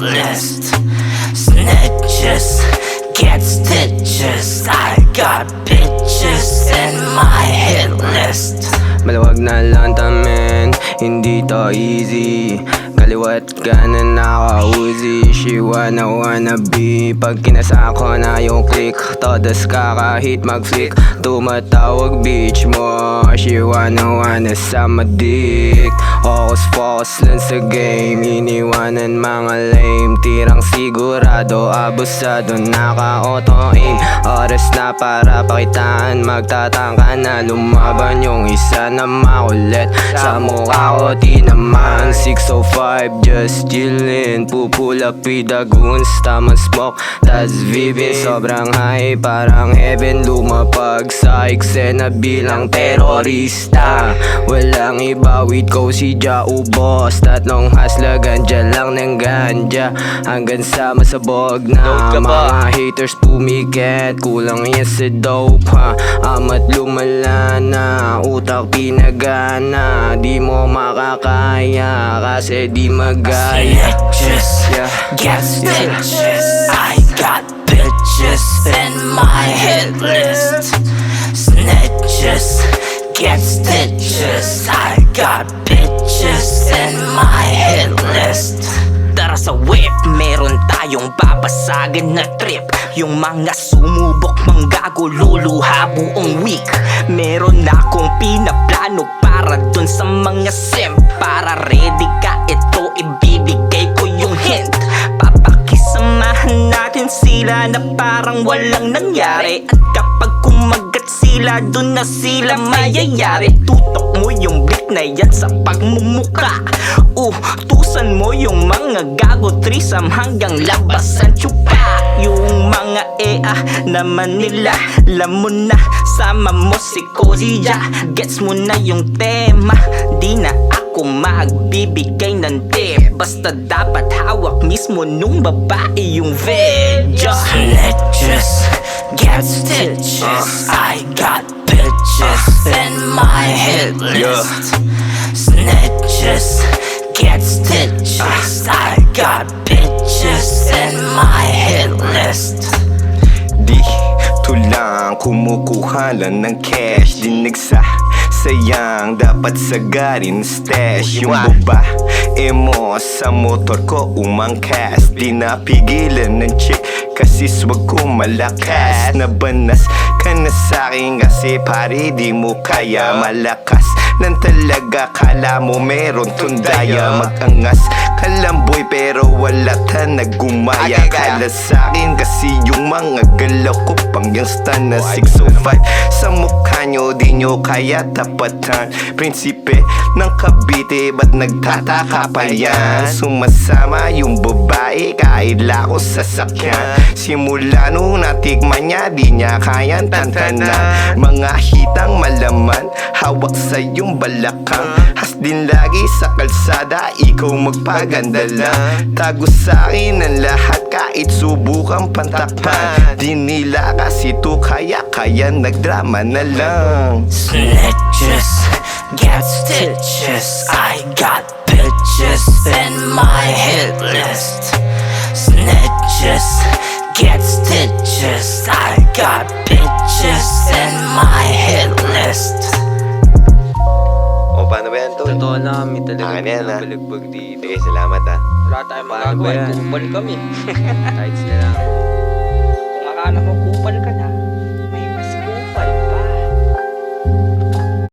list. Snitches get stitches. I got bitches in my hit list. Maluwag na lang tamen, hindi to easy. Kaliwat kanan naka-Uzi. She wanna be. Pag kinasa ko na yung click, todas ka kahit mag-flick. Tumatawag bitch mo, she wanna sama dick. Focus lang sa game, iniwanan mga lame. Tirang sigurado, abusado, naka-auto-aim. Oras na para pakitaan, magtatangka na lumaban yung isa na makulit. Sa mukha ko di naman 605, just chillin'. Pupull up with the goons, tamang smoke, tas vibin. Sobrang high, parang heaven. Lumapag sa eksena bilang terorista. Walang iba with ko si Ja Ubos. Tatlong hasla, ganja lang ng ganja, hanggang sa masabog na. Mga haters pumiket, kulang yan sa dope ha. Amat lumala na, utak pinagana. Di mo makakaya kasi di magaya. Snitches get stitches. I got bitches in my hit list. Snitches get stitches. I got bitches in my hit list. Tara sa whip, meron tayong babasagin na trip. Yung mga sumubok manggago, luluha buong week. Meron akong pinaplano para dun sa mga simp. Para ready ka, ito ibibigay ko yung hint. Papakisamahan natin sila na parang walang nangyari. At kapag kumagat sila, dun na sila mayayari. Tutok mo yung blick na yan sa pagmumuka. Tusan mo yung mga gago, threesome hanggang labasan chupa. Yung mga naman nila, alam mo na, sama mo si Kozia. Gets mo na yung tema, di na ako magbibigay ng tip. Basta dapat hawak mismo nung babae yung video. Snitches get stitches. I got bitches in my hit list. Snitches get stitches. I got bitches in my hit list. Dito lang kumukuha lang ng cash. Dinigsa sayang, dapat sagarin stash. Yung babae mo sa motor ko umangkas. Di napigilan ng chick kasi swag ko malakas. Nabanas ka na sa'kin kasi pare di mo kaya. Malakas nang talaga, kala mo meron tundaya. Mag-angas kalamboy pero wala ta nagumaya. Kala sa'kin kasi yung mga galaw ko pang gangsta na 605. Sa mukha nyo di nyo kaya tapatan. Prinsipe ng Cavite, ba't nagtataka pa yan? Sumasama yung babae kahit lako sa sakyan. Simula nung natikman niya, di niya kayang tantanan. Mga hitang malaman, hawak sa yung balakang. Has din lagi sa kalsada, ikaw magpaganda lang. Tago sa akin ang lahat kahit subukan pantakpan. Di nila kasi to kaya nagdrama na lang. Snitches get stitches. I got bitches in my hit list. Snitches get stitches. I got bitches in my hit list. O paano ba yan to? Totoo namin talaga Akin yan, ha? balagbag dito. Sige, salamat ha. Wala tayong Paano magagawa, ba yan? kupal kami. Tights na lang. Kung akala mo kupal